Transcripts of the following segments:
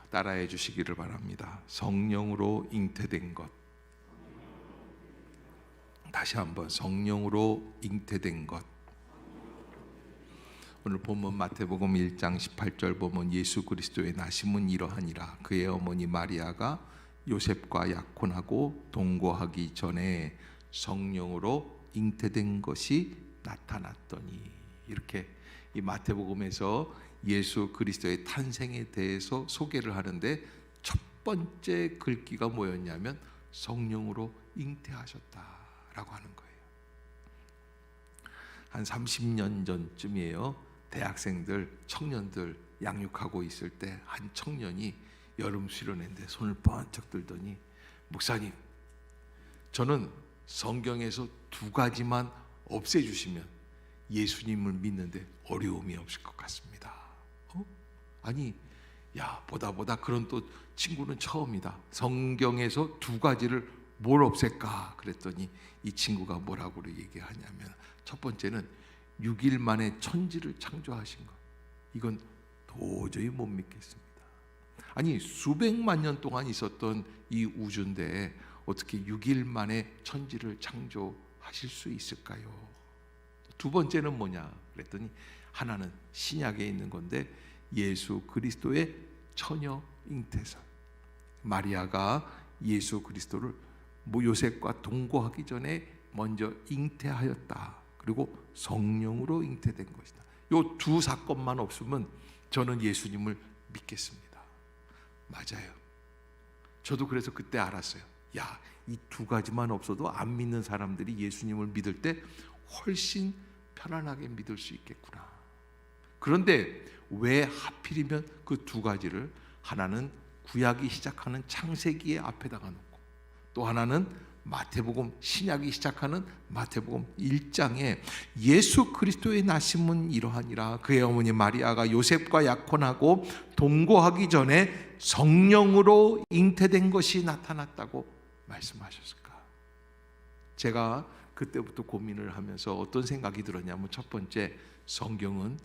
따라해 주시기를 바랍니다. 성령으로 잉태된 것. 다시 한번, 성령으로 잉태된 것. 오늘 본문 마태복음 1장 18절 보면 예수 그리스도의 나심은 이러하니라. 그의 어머니 마리아가 요셉과 약혼하고 동거하기 전에 성령으로 잉태된 것이 나타났더니, 이렇게 이 마태복음에서 예수 그리스도의 탄생에 대해서 소개를 하는데 첫 번째 글귀가 뭐였냐면 성령으로 잉태하셨다라고 하는 거예요. 한 30년 전쯤이에요. 대학생들, 청년들 양육하고 있을 때 한 청년이 여름 수련회인데 손을 번쩍 들더니, 목사님, 저는 성경에서 2가지만 없애주시면 예수님을 믿는데 어려움이 없을 것 같습니다. 아니, 야, 보다 그런 또 친구는 처음이다. 성경에서 2가지를 뭘 없앨까 그랬더니 이 친구가 뭐라고 얘기하냐면, 첫 번째는 6일 만에 천지를 창조하신 것. 이건 도저히 못 믿겠습니다. 아니, 수백만 년 동안 있었던 이 우주인데 어떻게 6일 만에 천지를 창조하실 수 있을까요? 2번째는 뭐냐 그랬더니, 하나는 신약에 있는 건데 예수 그리스도의 처녀 잉태설. 마리아가 예수 그리스도를 요셉과 동거하기 전에 먼저 잉태하였다. 그리고 성령으로 잉태된 것이다. 이 2 사건만 없으면 저는 예수님을 믿겠습니다. 맞아요. 저도 그래서 그때 알았어요. 야, 이 2가지만 없어도 안 믿는 사람들이 예수님을 믿을 때 훨씬 편안하게 믿을 수 있겠구나. 그런데 왜 하필이면 그 2가지를, 하나는 구약이 시작하는 창세기의 앞에다가 놓고, 또 하나는 마태복음, 신약이 시작하는 마태복음 1장에 예수 그리스도의 나심은 이러하니라. 그의 어머니 마리아가 요셉과 약혼하고 동거하기 전에 성령으로 잉태된 것이 나타났다고 말씀하셨을까? 제가 그때부터 고민을 하면서 어떤 생각이 들었냐면, 첫 번째, 성경은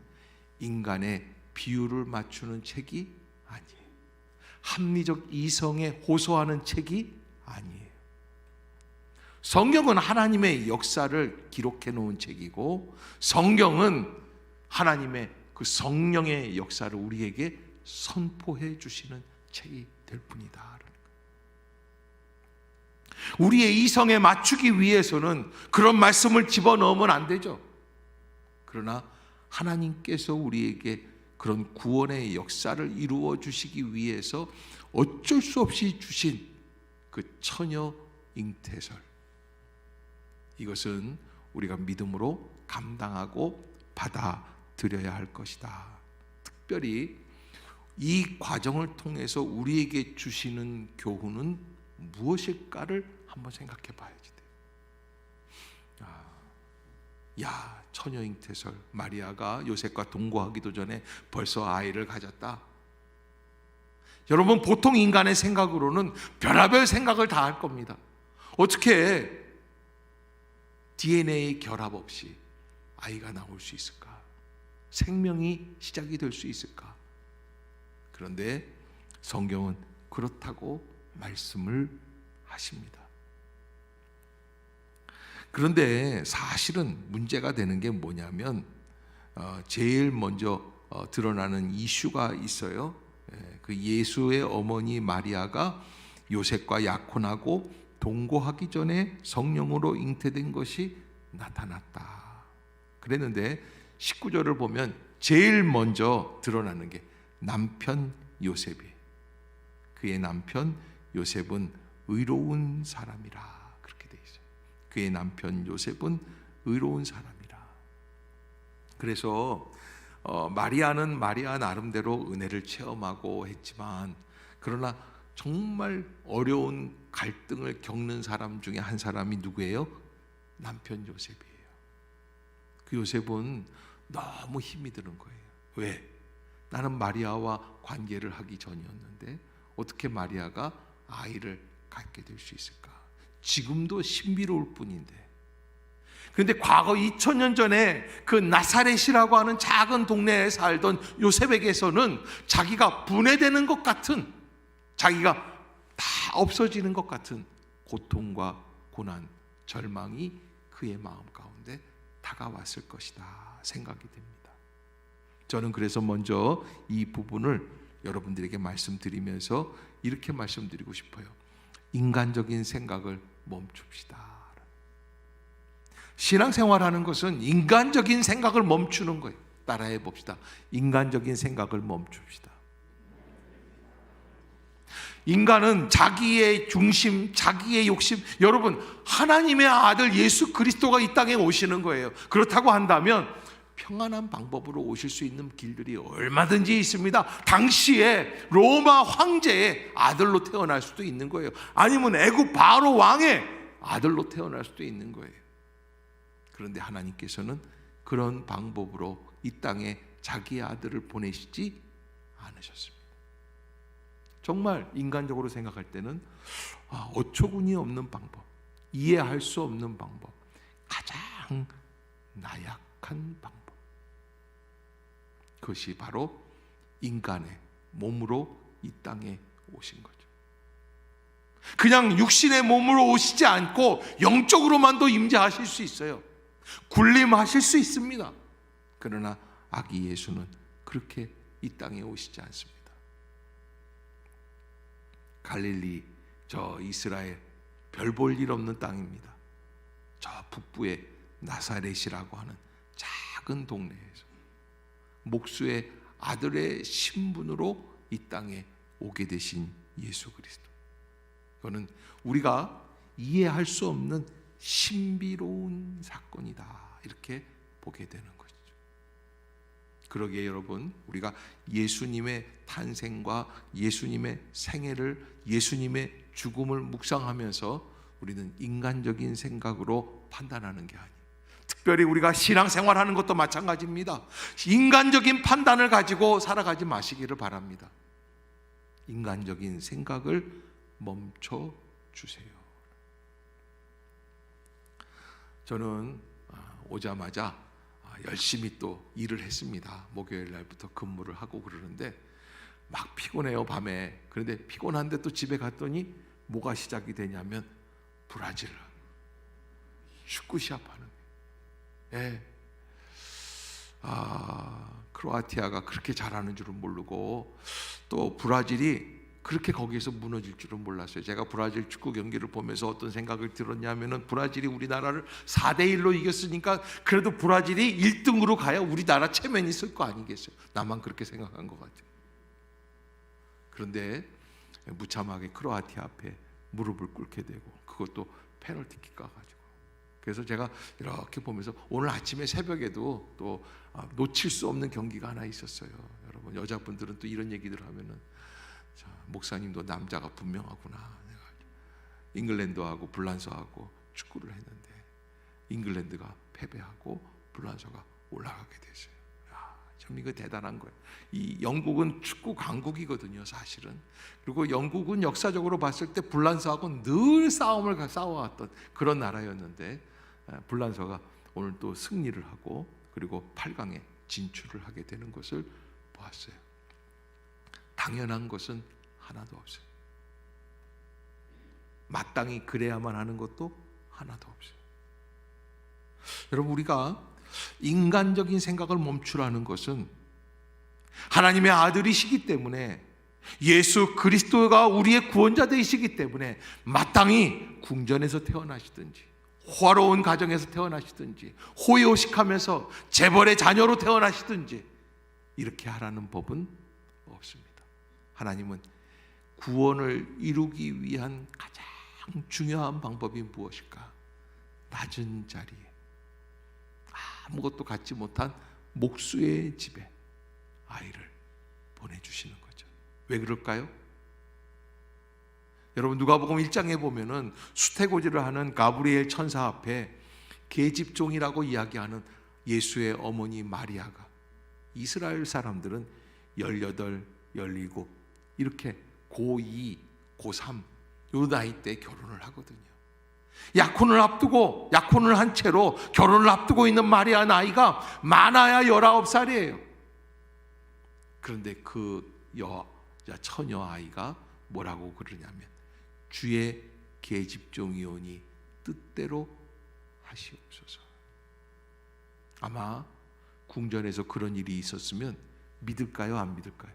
인간의 비율을 맞추는 책이 아니에요. 합리적 이성에 호소하는 책이 아니에요. 성경은 하나님의 역사를 기록해 놓은 책이고, 성경은 하나님의 그 성령의 역사를 우리에게 선포해 주시는 책이 될 뿐이다. 우리의 이성에 맞추기 위해서는 그런 말씀을 집어넣으면 안 되죠. 그러나 하나님께서 우리에게 그런 구원의 역사를 이루어 주시기 위해서 어쩔 수 없이 주신 그 처녀 잉태설, 이것은 우리가 믿음으로 감당하고 받아들여야 할 것이다. 특별히 이 과정을 통해서 우리에게 주시는 교훈은 무엇일까를 한번 생각해 봐야지 돼요. 야, 처녀 잉태설, 마리아가 요셉과 동거하기도 전에 벌써 아이를 가졌다. 여러분, 보통 인간의 생각으로는 별의별 생각을 다 할 겁니다. 어떻게 DNA 결합 없이 아이가 나올 수 있을까? 생명이 시작이 될 수 있을까? 그런데 성경은 그렇다고 말씀을 하십니다. 그런데 사실은 문제가 되는 게 뭐냐면, 제일 먼저 드러나는 이슈가 있어요. 그 예수의 어머니 마리아가 요셉과 약혼하고 동거하기 전에 성령으로 잉태된 것이 나타났다. 그랬는데 19절을 보면 제일 먼저 드러나는 게 남편 요셉이에요. 그의 남편 요셉은 의로운 사람이라, 그렇게 돼 있어요. 그의 남편 요셉은 의로운 사람이라. 그래서 마리아는 마리아 나름대로 은혜를 체험하고 했지만, 그러나 정말 어려운 갈등을 겪는 사람 중에 한 사람이 누구예요? 남편 요셉이에요. 그 요셉은 너무 힘이 드는 거예요. 왜? 나는 마리아와 관계를 하기 전이었는데 어떻게 마리아가 아이를 갖게 될 수 있을까? 지금도 신비로울 뿐인데. 그런데 과거 2000년 전에 그 나사렛이라고 하는 작은 동네에 살던 요셉에게서는 자기가 분해되는 것 같은 자기가 다 없어지는 것 같은 고통과 고난, 절망이 그의 마음 가운데 다가왔을 것이다 생각이 됩니다. 저는 그래서 먼저 이 부분을 여러분들에게 말씀드리면서 이렇게 말씀드리고 싶어요. 인간적인 생각을 멈춥시다. 신앙생활하는 것은 인간적인 생각을 멈추는 거예요. 따라해 봅시다. 인간적인 생각을 멈춥시다. 인간은 자기의 중심, 자기의 욕심, 여러분 하나님의 아들 예수 그리스도가 이 땅에 오시는 거예요. 그렇다고 한다면 평안한 방법으로 오실 수 있는 길들이 얼마든지 있습니다. 당시에 로마 황제의 아들로 태어날 수도 있는 거예요. 아니면 애굽 바로 왕의 아들로 태어날 수도 있는 거예요. 그런데 하나님께서는 그런 방법으로 이 땅에 자기의 아들을 보내시지 않으셨습니다. 정말 인간적으로 생각할 때는 어처구니 없는 방법, 이해할 수 없는 방법, 가장 나약한 방법, 그것이 바로 인간의 몸으로 이 땅에 오신 거죠. 그냥 육신의 몸으로 오시지 않고 영적으로만도 임재하실 수 있어요. 군림하실 수 있습니다. 그러나 아기 예수는 그렇게 이 땅에 오시지 않습니다. 갈릴리, 저 이스라엘 별 볼 일 없는 땅입니다. 저 북부의 나사렛이라고 하는 작은 동네에서 목수의 아들의 신분으로 이 땅에 오게 되신 예수 그리스도. 이거는 우리가 이해할 수 없는 신비로운 사건이다, 이렇게 보게 되는 것이죠. 그러기에 여러분, 우리가 예수님의 탄생과 예수님의 생애를, 예수님의 죽음을 묵상하면서 우리는 인간적인 생각으로 판단하는 게 아니에요. 특별히 우리가 신앙생활하는 것도 마찬가지입니다. 인간적인 판단을 가지고 살아가지 마시기를 바랍니다. 인간적인 생각을 멈춰 주세요. 저는 오자마자 열심히 또 일을 했습니다. 목요일 날부터 근무를 하고 그러는데 막 피곤해요, 밤에. 그런데 피곤한데 또 집에 갔더니 뭐가 시작이 되냐면 브라질 축구 시합하는 거예요. 예. 크로아티아가 그렇게 잘하는 줄은 모르고 또 브라질이 그렇게 거기에서 무너질 줄은 몰랐어요. 제가 브라질 축구 경기를 보면서 어떤 생각을 들었냐면은 브라질이 우리나라를 4대1로 이겼으니까 그래도 브라질이 1등으로 가야 우리나라 체면이 있을 거 아니겠어요. 나만 그렇게 생각한 것 같아요. 그런데 무참하게 크로아티아 앞에 무릎을 꿇게 되고, 그것도 페널티킥 가가지고. 그래서 제가 이렇게 보면서 오늘 아침에 새벽에도 또 놓칠 수 없는 경기가 하나 있었어요. 여러분, 여자분들은 또 이런 얘기들 하면은, 자, 목사님도 남자가 분명하구나. 잉글랜드하고 불란서하고 축구를 했는데 잉글랜드가 패배하고 불란서가 올라가게 됐어요. 참 이거 대단한 거예요. 이 영국은 축구 강국이거든요, 사실은. 그리고 영국은 역사적으로 봤을 때 불란서하고 늘 싸움을 싸워왔던 그런 나라였는데, 불란서가 오늘 또 승리를 하고 그리고 8강에 진출을 하게 되는 것을 보았어요. 당연한 것은 하나도 없어요. 마땅히 그래야만 하는 것도 하나도 없어요. 여러분, 우리가 인간적인 생각을 멈추라는 것은 하나님의 아들이시기 때문에, 예수 그리스도가 우리의 구원자 되시기 때문에 마땅히 궁전에서 태어나시든지 호화로운 가정에서 태어나시든지 호의호식하면서 재벌의 자녀로 태어나시든지 이렇게 하라는 법은 없습니다. 하나님은 구원을 이루기 위한 가장 중요한 방법이 무엇일까? 낮은 자리에 아무것도 갖지 못한 목수의 집에 아이를 보내주시는 거죠. 왜 그럴까요? 여러분, 누가복음 1장에 보면은 수태고지를 하는 가브리엘 천사 앞에 계집종이라고 이야기하는 예수의 어머니 마리아가, 이스라엘 사람들은 18, 17 이렇게 고2, 고3 요 나이 때 결혼을 하거든요. 약혼을 한 채로 결혼을 앞두고 있는 마리아 나이가 많아야 19살이에요. 그런데 그 처녀 아이가 뭐라고 그러냐면 주의 계집종이오니 뜻대로 하시옵소서. 아마 궁전에서 그런 일이 있었으면 믿을까요? 안 믿을까요?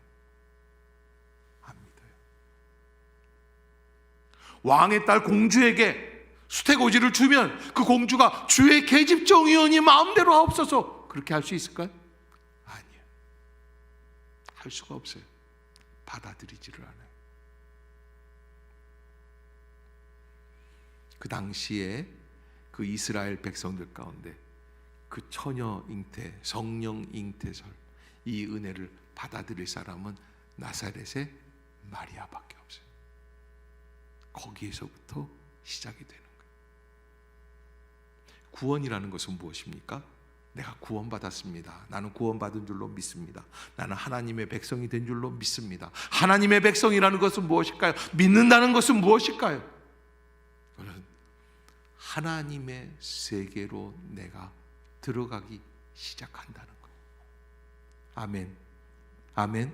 안 믿어요. 왕의 딸 공주에게 수태고지를 주면 그 공주가 주의 계집종이오니 마음대로 하옵소서 그렇게 할 수 있을까요? 아니에요. 할 수가 없어요. 받아들이지를 않아요. 그 당시에 그 이스라엘 백성들 가운데 그 처녀 잉태, 성령 잉태설 이 은혜를 받아들일 사람은 나사렛의 마리아밖에 없어요. 거기에서부터 시작이 되는 거예요. 구원이라는 것은 무엇입니까? 내가 구원받았습니다. 나는 구원받은 줄로 믿습니다. 나는 하나님의 백성이 된 줄로 믿습니다. 하나님의 백성이라는 것은 무엇일까요? 믿는다는 것은 무엇일까요? 저는 하나님의 세계로 내가 들어가기 시작한다는 거예요. 아멘. 아멘.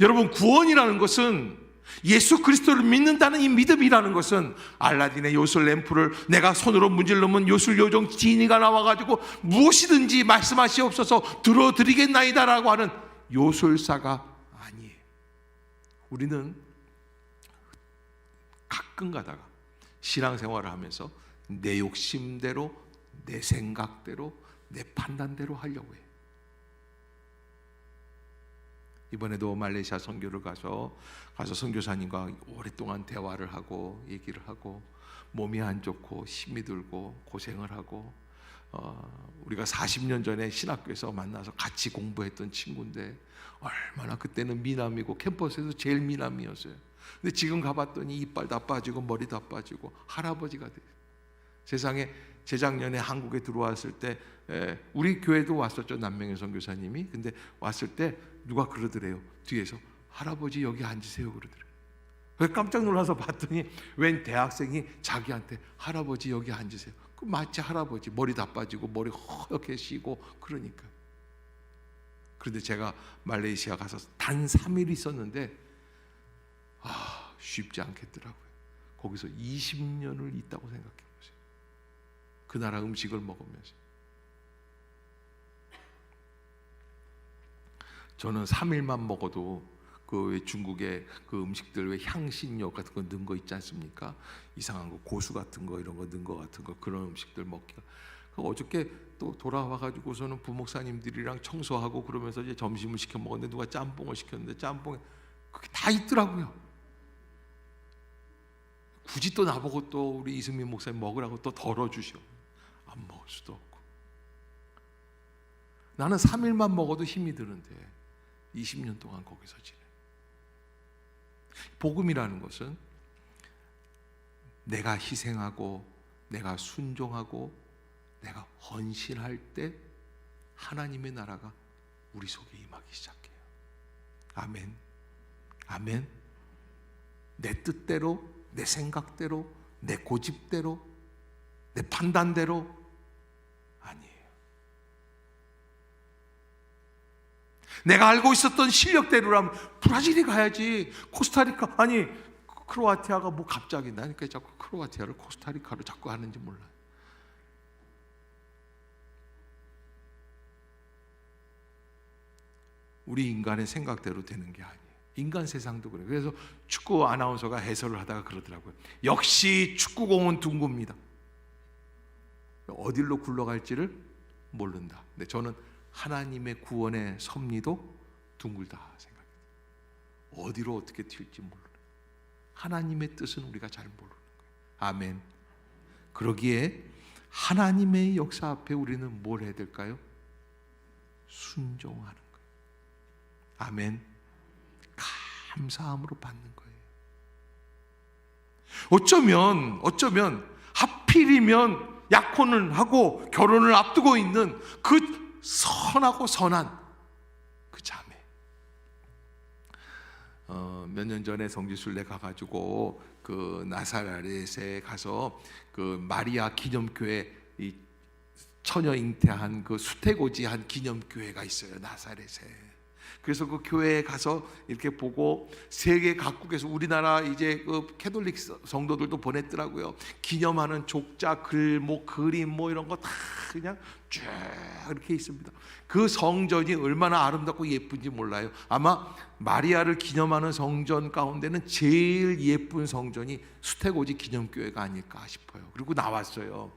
여러분, 구원이라는 것은 예수 그리스도를 믿는다는 이 믿음이라는 것은 알라딘의 요술 램프를 내가 손으로 문질러면 요술 요정 지니가 나와가지고 무엇이든지 말씀하시옵소서 들어드리겠나이다라고 하는 요술사가 아니에요. 우리는 가끔 가다가 신앙생활을 하면서 내 욕심대로, 내 생각대로, 내 판단대로 하려고 해요. 이번에도 말레이시아 선교를 가서 선교사님과 오랫동안 대화를 하고 얘기를 하고 몸이 안 좋고 힘이 들고 고생을 하고 우리가 40년 전에 신학교에서 만나서 같이 공부했던 친구인데 얼마나 그때는 미남이고 캠퍼스에서 제일 미남이었어요. 근데 지금 가봤더니 이빨 다 빠지고 머리 다 빠지고 할아버지가 돼요. 세상에 재작년에 한국에 들어왔을 때 우리 교회도 왔었죠. 남명의 선교사님이. 근데 왔을 때 누가 그러더래요. 뒤에서 할아버지 여기 앉으세요 그러더래요. 깜짝 놀라서 봤더니 웬 대학생이 자기한테 할아버지 여기 앉으세요. 그 마치 할아버지 머리 다 빠지고 머리 허옇게 쉬고 그러니까. 그런데 제가 말레이시아 가서 단 3일 있었는데 쉽지 않겠더라고요. 거기서 20년을 있다고 생각해 보세요. 그 나라 음식을 먹으면서. 저는 3일만 먹어도 그 중국의 그 음식들 왜 향신료 같은 거 넣은 거 있지 않습니까? 이상한 거 고수 같은 거 이런 거 넣은 거 같은 거 그런 음식들 먹기가. 어저께 또 돌아와 가지고서는 부목사님들이랑 청소하고 그러면서 이제 점심을 시켜 먹었는데 누가 짬뽕을 시켰는데 짬뽕에 그게 다 있더라고요. 굳이 또 나보고 또 우리 이승민 목사님 먹으라고 또 덜어주셔. 안 먹을 수도 없고. 나는 3일만 먹어도 힘이 드는데 20년 동안 거기서 지내. 복음이라는 것은 내가 희생하고 내가 순종하고 내가 헌신할 때 하나님의 나라가 우리 속에 임하기 시작해요. 아멘. 아멘. 내 뜻대로, 내 생각대로, 내 고집대로, 내 판단대로 아니에요. 내가 알고 있었던 실력대로라면 브라질이 가야지. 코스타리카 아니 크로아티아가 뭐 갑자기 나니까 자꾸 크로아티아를 코스타리카로 자꾸 하는지 몰라요. 우리 인간의 생각대로 되는 게 아니에요. 인간 세상도 그래요. 그래서 축구 아나운서가 해설을 하다가 그러더라고요. 역시 축구공은 둥굽니다. 어디로 굴러갈지를 모른다. 근데 저는 하나님의 구원의 섭리도 둥글다 생각해요. 어디로 어떻게 튈지 모르는. 하나님의 뜻은 우리가 잘 모르는 거예요. 아멘. 그러기에 하나님의 역사 앞에 우리는 뭘 해야 될까요? 순종하는 거예요. 아멘. 감사함으로 받는 거예요. 어쩌면 하필이면 약혼을 하고 결혼을 앞두고 있는 그 선하고 선한 그 자매. 몇 년 전에 성지순례 가가지고 그 나사렛에 가서 그 마리아 기념교회 이 처녀 잉태한 그 수태고지 한 기념교회가 있어요. 나사렛에. 그래서 그 교회에 가서 이렇게 보고 세계 각국에서 우리나라 이제 그 캐톨릭 성도들도 보냈더라고요. 기념하는 족자, 글, 뭐 그림 뭐 이런 거 다 그냥 쭉 이렇게 있습니다. 그 성전이 얼마나 아름답고 예쁜지 몰라요. 아마 마리아를 기념하는 성전 가운데는 제일 예쁜 성전이 수태고지 기념교회가 아닐까 싶어요. 그리고 나왔어요.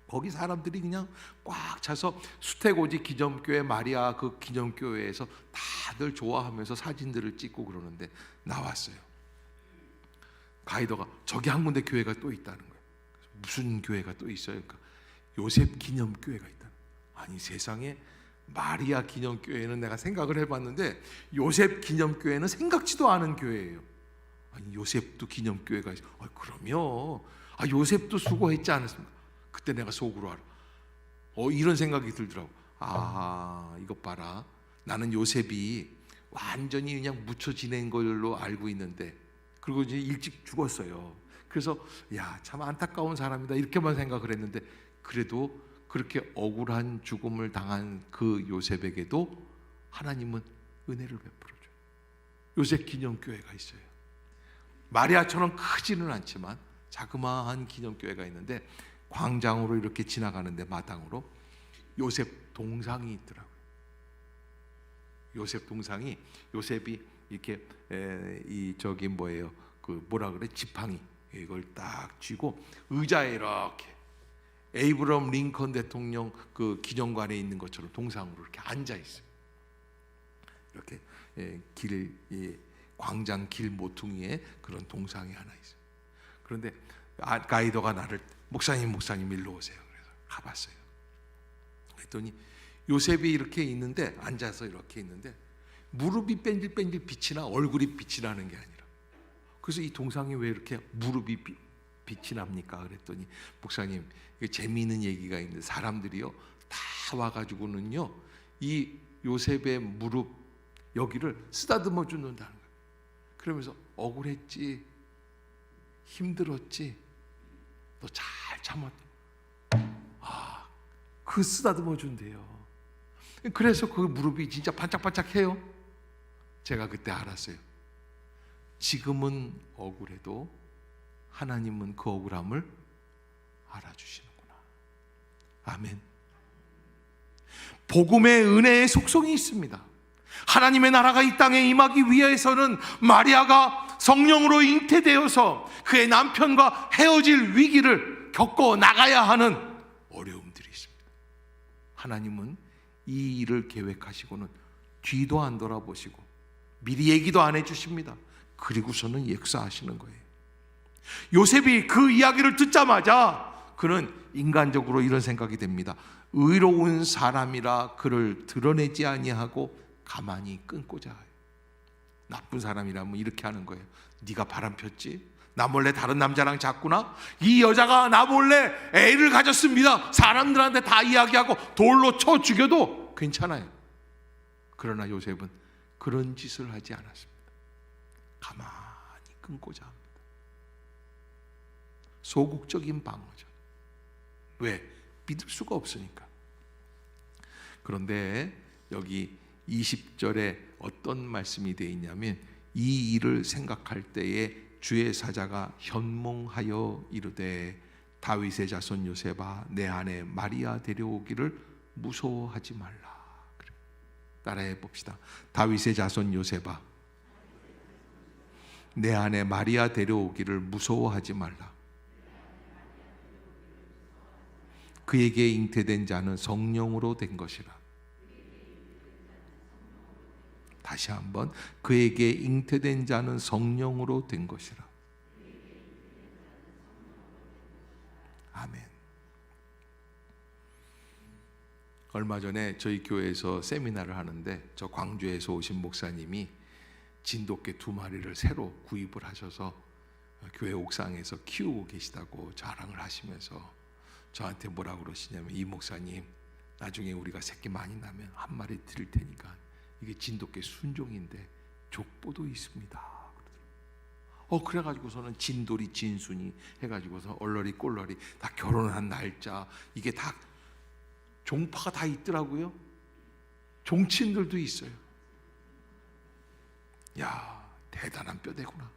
거기 사람들이 그냥 꽉 차서 수태고지 기념교회 마리아 그 기념교회에서 다들 좋아하면서 사진들을 찍고 그러는데 나왔어요. 가이더가 저기 한 군데 교회가 또 있다는 거예요. 무슨 교회가 또 있어요? 그러니까 요셉 기념교회가 있다. 아니 세상에, 마리아 기념교회는 내가 생각을 해봤는데 요셉 기념교회는 생각지도 않은 교회예요. 아니 요셉도 기념교회가 있어. 그럼요. 요셉도 수고했지 않았습니까? 그때 내가 속으로 알아. 이런 생각이 들더라고. 이것 봐라. 나는 요셉이 완전히 그냥 묻혀 지낸 걸로 알고 있는데, 그리고 이제 일찍 죽었어요. 그래서 참 안타까운 사람이다 이렇게만 생각을 했는데, 그래도 그렇게 억울한 죽음을 당한 그 요셉에게도 하나님은 은혜를 베풀어줘요. 요셉 기념교회가 있어요. 마리아처럼 크지는 않지만 자그마한 기념교회가 있는데, 광장으로 이렇게 지나가는데 마당으로 요셉 동상이 있더라고요. 요셉 동상이, 요셉이 이렇게 지팡이 이걸 딱 쥐고 의자에 이렇게 에이브럼 링컨 대통령 그 기념관에 있는 것처럼 동상으로 이렇게 앉아 있어요. 이렇게 광장 길 모퉁이에 그런 동상이 하나 있어요. 그런데 가이더가 나를 목사님 일로 오세요. 그래서 가봤어요. 그랬더니 요셉이 이렇게 있는데, 앉아서 이렇게 있는데 무릎이 뺀질뺀질 빛이 나, 얼굴이 빛이 나는 게 아니라. 그래서 이 동상이 왜 이렇게 무릎이 빛이 납니까? 그랬더니 목사님, 재미있는 얘기가 있는데 사람들이요 다 와가지고는요 이 요셉의 무릎 여기를 쓰다듬어 준다는 거예요. 그러면서 억울했지, 힘들었지, 너 잘 참았다. 그 쓰다듬어 준대요. 그래서 그 무릎이 진짜 반짝반짝해요. 제가 그때 알았어요. 지금은 억울해도 하나님은 그 억울함을 알아주시는구나. 아멘. 복음의 은혜의 속성이 있습니다. 하나님의 나라가 이 땅에 임하기 위해서는 마리아가 성령으로 잉태되어서 그의 남편과 헤어질 위기를 겪어 나가야 하는 어려움들이 있습니다. 하나님은 이 일을 계획하시고는 뒤도 안 돌아보시고 미리 얘기도 안 해주십니다. 그리고서는 역사하시는 거예요. 요셉이 그 이야기를 듣자마자 그는 인간적으로 이런 생각이 됩니다. 의로운 사람이라 그를 드러내지 아니하고 가만히 끊고자 해요. 나쁜 사람이라면 이렇게 하는 거예요. 네가 바람 폈지? 나 몰래 다른 남자랑 잤구나? 이 여자가 나 몰래 애를 가졌습니다. 사람들한테 다 이야기하고 돌로 쳐 죽여도 괜찮아요. 그러나 요셉은 그런 짓을 하지 않았습니다. 가만히 끊고자 합니다. 소극적인 방어죠. 왜? 믿을 수가 없으니까. 그런데 여기 20절에 어떤 말씀이 되어 있냐면, 이 일을 생각할 때에 주의 사자가 현몽하여 이르되 다윗의 자손 요셉아 내 아내 마리아 데려오기를 무서워하지 말라. 따라해 봅시다. 다윗의 자손 요셉아 내 아내 마리아 데려오기를 무서워하지 말라. 그에게 잉태된 자는 성령으로 된 것이라. 다시 한번, 그에게 잉태된 자는 성령으로 된 것이라. 아멘. 얼마 전에 저희 교회에서 세미나를 하는데 저 광주에서 오신 목사님이 진돗개 2마리를 새로 구입을 하셔서 교회 옥상에서 키우고 계시다고 자랑을 하시면서 저한테 뭐라고 그러시냐면, 이 목사님 나중에 우리가 새끼 많이 나면 1마리 드릴 테니까 이게 진돗개 순종인데 족보도 있습니다. 그래가지고서는 진돌이 진순이 해가지고서 얼러리 꼴러리 다 결혼한 날짜 이게 다 종파가 다 있더라고요. 종친들도 있어요. 야, 대단한 뼈대구나.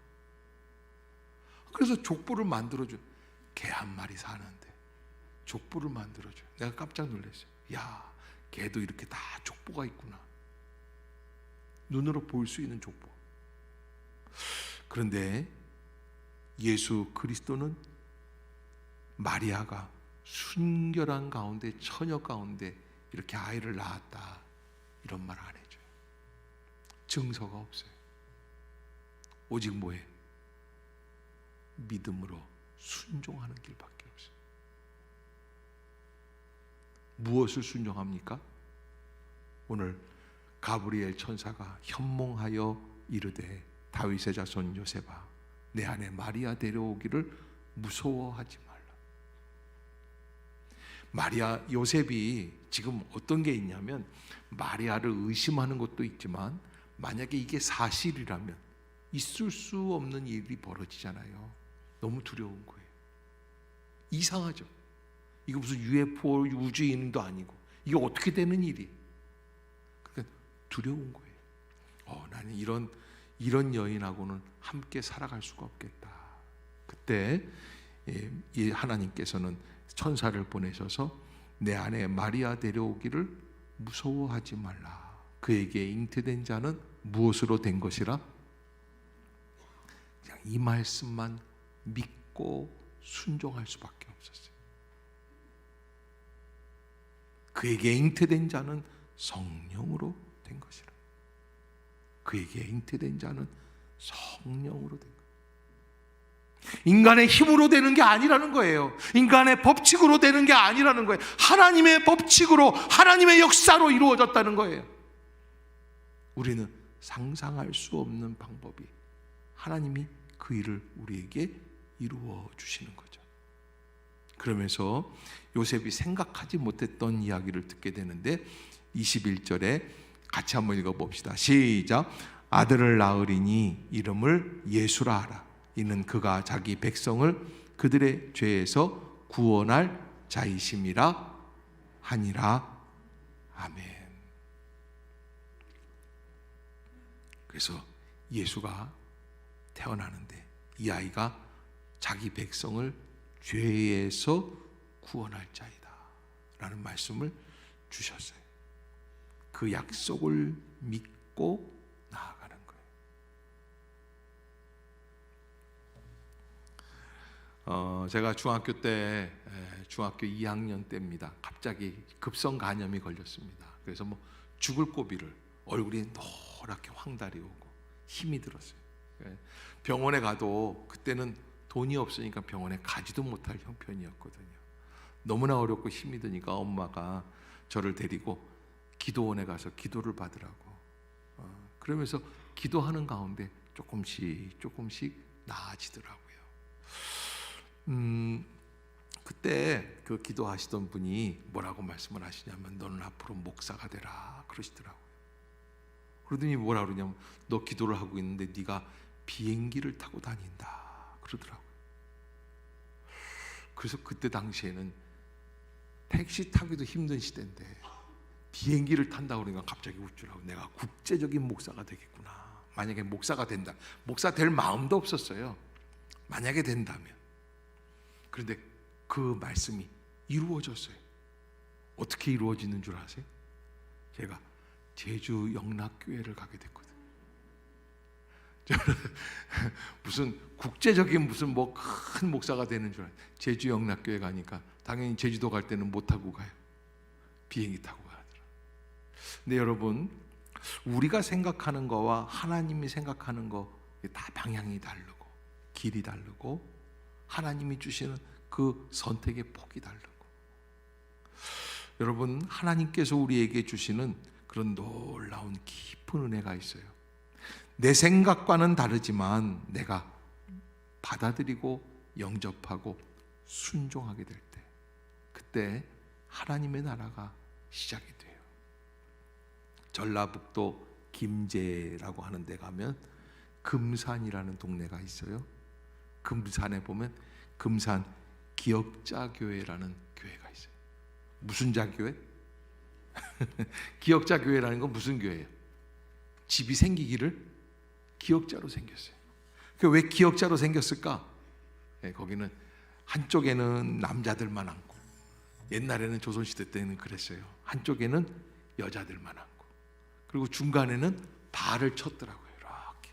그래서 족보를 만들어줘. 개 한 마리 사는데 족보를 만들어줘. 내가 깜짝 놀랐어요. 야, 개도 이렇게 다 족보가 있구나. 눈으로 볼 수 있는 족보. 그런데 예수 그리스도는 마리아가 순결한 가운데, 처녀 가운데 이렇게 아이를 낳았다, 이런 말 안 해줘요. 증서가 없어요. 오직 뭐예요? 믿음으로 순종하는 길밖에 없어요. 무엇을 순종합니까? 오늘 가브리엘 천사가 현몽하여 이르되 다윗의 자손 요셉아, 내 안에 마리아 데려오기를 무서워하지 말라. 마리아, 요셉이 지금 어떤 게 있냐면, 마리아를 의심하는 것도 있지만 만약에 이게 사실이라면 있을 수 없는 일이 벌어지잖아요. 너무 두려운 거예요. 이상하죠. 이거 무슨 UFO 우주인도 아니고 이게 어떻게 되는 일이? 그러니까 두려운 거예요. 나는 이런 여인하고는 함께 살아갈 수가 없겠다. 그때 하나님께서는 천사를 보내셔서 내 안에 마리아 데려오기를 무서워하지 말라. 그에게 잉태된 자는 무엇으로 된 것이라? 그냥 이 말씀만 믿고 순종할 수밖에 없었어요. 그에게 잉태된 자는 성령으로 된 것이라. 그에게 잉태된 자는 성령으로 된 거예요. 인간의 힘으로 되는 게 아니라는 거예요. 인간의 법칙으로 되는 게 아니라는 거예요. 하나님의 법칙으로, 하나님의 역사로 이루어졌다는 거예요. 우리는 상상할 수 없는 방법이 하나님이 그 일을 우리에게 이루어 주시는 거죠. 그러면서 요셉이 생각하지 못했던 이야기를 듣게 되는데 21절에 같이 한번 읽어봅시다. 시작. 아들을 낳으리니 이름을 예수라 하라. 이는 그가 자기 백성을 그들의 죄에서 구원할 자이심이라 하니라. 아멘. 그래서 예수가 태어나는데 이 아이가 자기 백성을 죄에서 구원할 자이다 라는 말씀을 주셨어요. 그 약속을 믿고 나아가는 거예요. 제가 중학교 2학년 때입니다. 갑자기 급성 간염이 걸렸습니다. 그래서 뭐 죽을 고비를, 얼굴이 노랗게 황달이 오고 힘이 들었어요. 병원에 가도 그때는 돈이 없으니까 병원에 가지도 못할 형편이었거든요. 너무나 어렵고 힘이 드니까 엄마가 저를 데리고 기도원에 가서 기도를 받으라고. 그러면서 기도하는 가운데 조금씩 나아지더라고요. 그때 그 기도하시던 분이 뭐라고 말씀을 하시냐면, 너는 앞으로 목사가 되라 그러시더라고요. 그러더니 뭐라 그러냐면, 너 기도를 하고 있는데 네가 비행기를 타고 다닌다 그러더라고요. 그래서 그때 당시에는 택시 타기도 힘든 시대인데 비행기를 탄다고 그러니까 갑자기 웃더라고. 내가 국제적인 목사가 되겠구나. 만약에 목사가 된다, 목사 될 마음도 없었어요. 만약에 된다면. 그런데 그 말씀이 이루어졌어요. 어떻게 이루어지는 줄 아세요? 제가 제주 영락교회를 가게 됐거든요. 저는 무슨 국제적인 무슨 뭐 큰 목사가 되는 줄 알아요. 제주 영락교회 가니까 당연히 제주도 갈 때는 못 타고 가요. 비행기 타고 가더라고요. 근데 여러분, 우리가 생각하는 거와 하나님이 생각하는 거 다 방향이 다르고 길이 다르고 하나님이 주시는 그 선택의 폭이 다르고, 여러분, 하나님께서 우리에게 주시는 그런 놀라운 깊은 은혜가 있어요. 내 생각과는 다르지만 내가 받아들이고 영접하고 순종하게 될 때, 그때 하나님의 나라가 시작이 돼요. 전라북도 김제라고 하는 데 가면 금산이라는 동네가 있어요. 금산에 보면 금산 기역자교회라는 교회가 있어요. 무슨 자교회? 기역자교회라는 건 무슨 교회예요? 집이 생기기를 기역자로 생겼어요. 왜 기역자로 생겼을까? 거기는 한쪽에는 남자들만 앉고, 옛날에는 조선시대 때는 그랬어요. 한쪽에는 여자들만 앉고, 그리고 중간에는 발을 쳤더라고요. 이렇게.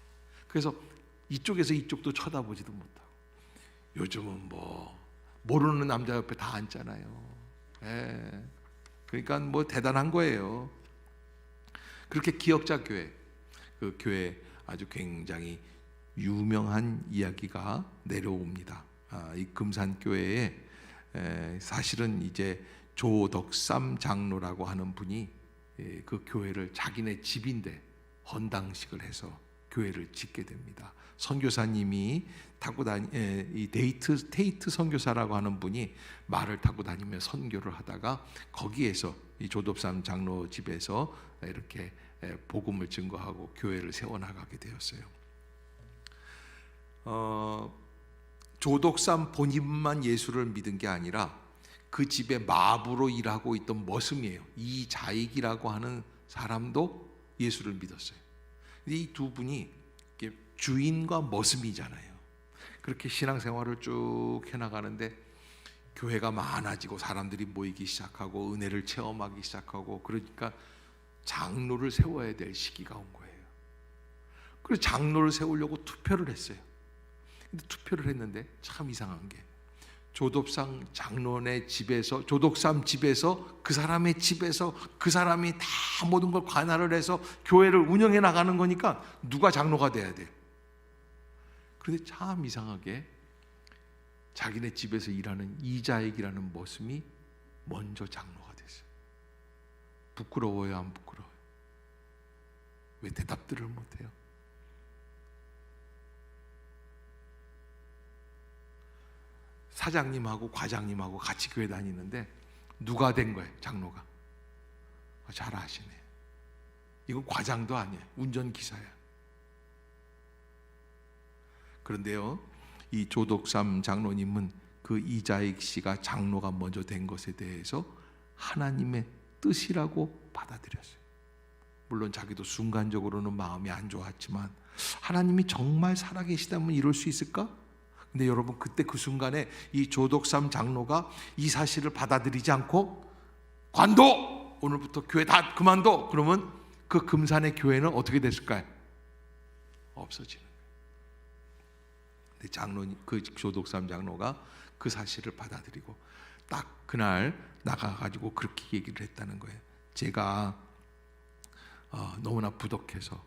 그래서 이쪽에서 이쪽도 쳐다보지도 못하고. 요즘은 뭐 모르는 남자 옆에 다 앉잖아요. 그러니까 뭐 대단한 거예요. 그렇게 기역자 교회, 그 교회 아주 굉장히 유명한 이야기가 내려옵니다. 이 금산교회에 사실은 이제 조덕삼 장로라고 하는 분이 그 교회를 자기네 집인데 헌당식을 해서 교회를 짓게 됩니다. 선교사님이 타고 이 테이트 선교사라고 하는 분이 말을 타고 다니며 선교를 하다가 거기에서 이 조덕삼 장로 집에서 이렇게 복음을 증거하고 교회를 세워나가게 되었어요. 조덕삼 본인만 예수를 믿은 게 아니라 그 집에 마부로 일하고 있던 머슴이에요. 이자익이라고 하는 사람도 예수를 믿었어요. 이 두 분이 주인과 머슴이잖아요. 그렇게 신앙생활을 쭉 해나가는데 교회가 많아지고 사람들이 모이기 시작하고 은혜를 체험하기 시작하고, 그러니까 장로를 세워야 될 시기가 온 거예요. 그래서 장로를 세우려고 투표를 했어요. 근데 투표를 했는데 참 이상한 게, 조덕삼 장로네 집에서, 조덕삼 집에서, 그 사람의 집에서 그 사람이 다 모든 걸 관할을 해서 교회를 운영해 나가는 거니까 누가 장로가 돼야 돼. 그런데 참 이상하게 자기네 집에서 일하는 이자익이라는 머슴이 먼저 장로가 됐어요. 부끄러워요, 안 부끄러워요? 왜 대답들을 못해요? 사장님하고 과장님하고 같이 교회 다니는데 누가 된 거예요? 장로가. 잘 아시네. 이건 과장도 아니에요. 운전기사야. 그런데요, 이 조덕삼 장로님은 그 이자익 씨가 장로가 먼저 된 것에 대해서 하나님의 뜻이라고 받아들였어요. 물론 자기도 순간적으로는 마음이 안 좋았지만 하나님이 정말 살아계시다면 이럴 수 있을까? 근데 여러분, 그때 그 순간에 이 조덕삼 장로가 이 사실을 받아들이지 않고 관둬! 오늘부터 교회 다 그만둬! 그러면 그 금산의 교회는 어떻게 됐을까요? 없어지는 거예요. 근데 그 조덕삼 장로가 그 사실을 받아들이고 딱 그날 나가가지고 그렇게 얘기를 했다는 거예요. 제가 너무나 부덕해서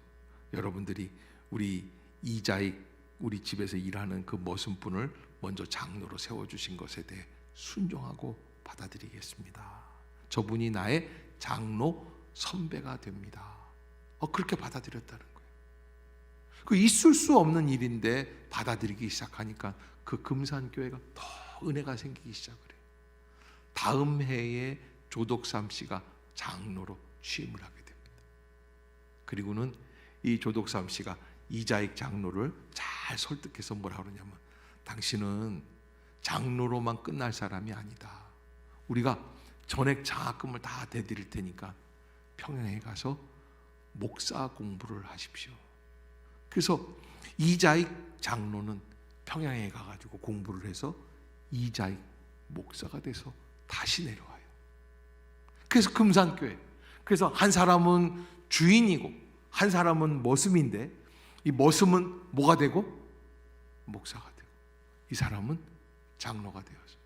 여러분들이 우리 이자익, 우리 집에서 일하는 그 머슴분을 먼저 장로로 세워주신 것에 대해 순종하고 받아들이겠습니다. 저분이 나의 장로 선배가 됩니다. 그렇게 받아들였다는 거예요. 그 있을 수 없는 일인데 받아들이기 시작하니까 그 금산교회가 더 은혜가 생기기 시작을 해요. 다음 해에 조덕삼 씨가 장로로 취임을 하게 됩니다. 그리고는 이 조덕삼 씨가 이자익 장로를 잘 설득해서 뭐라 그러냐면, 당신은 장로로만 끝날 사람이 아니다. 우리가 전액 장학금을 다 대드릴 테니까 평양에 가서 목사 공부를 하십시오. 그래서 이자익 장로는 평양에 가가지고 공부를 해서 이자익 목사가 돼서 다시 내려와요. 그래서 금산교회, 그래서 한 사람은 주인이고 한 사람은 머슴인데, 이 머슴은 뭐가 되고? 목사가 되고, 이 사람은 장로가 되어서,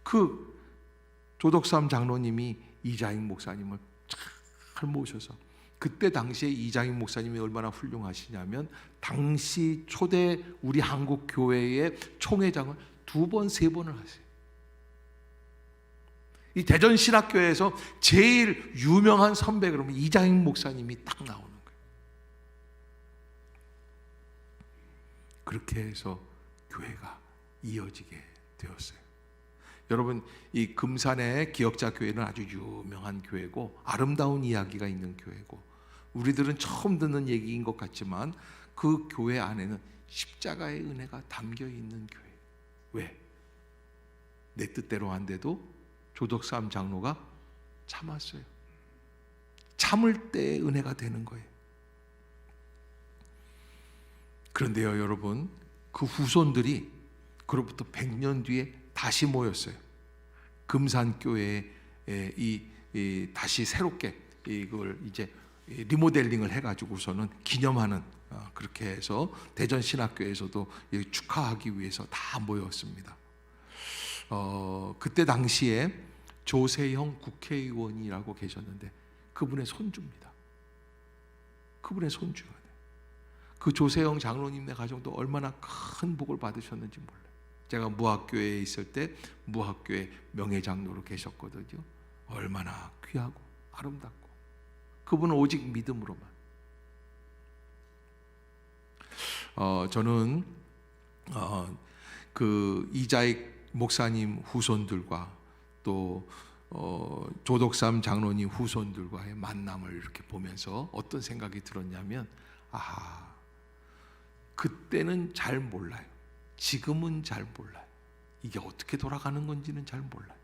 그 조덕삼 장로님이 이자익 목사님을 잘 모셔서, 그때 당시에 이자익 목사님이 얼마나 훌륭하시냐면 당시 초대 우리 한국 교회의 총회장을 2번, 3번을 하세요. 이 대전신학교에서 제일 유명한 선배 그러면 이자익 목사님이 딱 나오는 거예요. 그렇게 해서 교회가 이어지게 되었어요. 여러분, 이 금산의 기역자 교회는 아주 유명한 교회고 아름다운 이야기가 있는 교회고, 우리들은 처음 듣는 얘기인 것 같지만 그 교회 안에는 십자가의 은혜가 담겨 있는 교회. 왜? 내 뜻대로 안 돼도 조덕삼 장로가 참았어요. 참을 때 은혜가 되는 거예요. 그런데요, 여러분, 그 후손들이 그로부터 100년 뒤에 다시 모였어요. 금산교회에 다시 새롭게 이걸 이제 리모델링을 해가지고서는 기념하는, 그렇게 해서 대전신학교에서도 축하하기 위해서 다 모였습니다. 그때 당시에 조세형 국회의원이라고 계셨는데 그분의 손주입니다. 그분의 손주가 돼요. 그 조세형 장로님네 가정도 얼마나 큰 복을 받으셨는지 몰라요. 제가 무학교에 있을 때 무학교에 명예장로로 계셨거든요. 얼마나 귀하고 아름답고, 그분은 오직 믿음으로만. 저는 그 이자익 목사님 후손들과 또 조덕삼 장로님 후손들과의 만남을 이렇게 보면서 어떤 생각이 들었냐면, 그때는 잘 몰라요. 지금은 잘 몰라요. 이게 어떻게 돌아가는 건지는 잘 몰라요.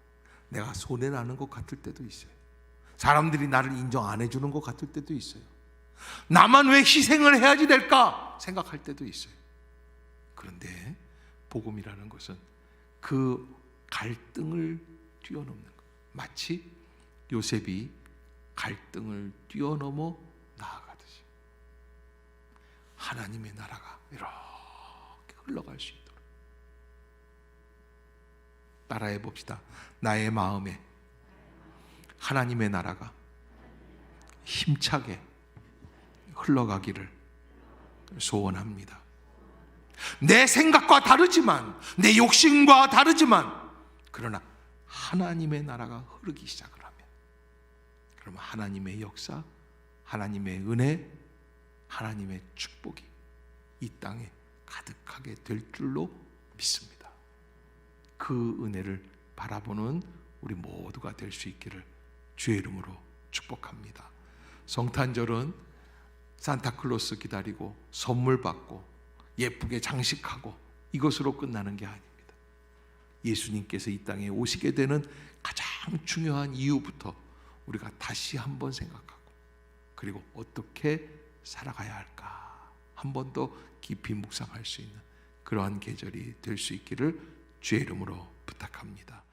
내가 손해나는 것 같을 때도 있어요. 사람들이 나를 인정 안 해주는 것 같을 때도 있어요. 나만 왜 희생을 해야지 될까 생각할 때도 있어요. 그런데 복음이라는 것은 그 갈등을 뛰어넘는 것, 마치 요셉이 갈등을 뛰어넘어 나아가듯이 하나님의 나라가 이렇게 흘러갈 수 있도록. 따라해 봅시다. 나의 마음에 하나님의 나라가 힘차게 흘러가기를 소원합니다. 내 생각과 다르지만, 내 욕심과 다르지만, 그러나 하나님의 나라가 흐르기 시작을 하면, 그러면 하나님의 역사, 하나님의 은혜, 하나님의 축복이 이 땅에 가득하게 될 줄로 믿습니다. 그 은혜를 바라보는 우리 모두가 될 수 있기를 주의 이름으로 축복합니다. 성탄절은 산타클로스 기다리고 선물 받고 예쁘게 장식하고 이것으로 끝나는 게 아닙니다. 예수님께서 이 땅에 오시게 되는 가장 중요한 이유부터 우리가 다시 한번 생각하고, 그리고 어떻게 살아가야 할까 한 번 더 깊이 묵상할 수 있는 그러한 계절이 될 수 있기를 주의 이름으로 부탁합니다.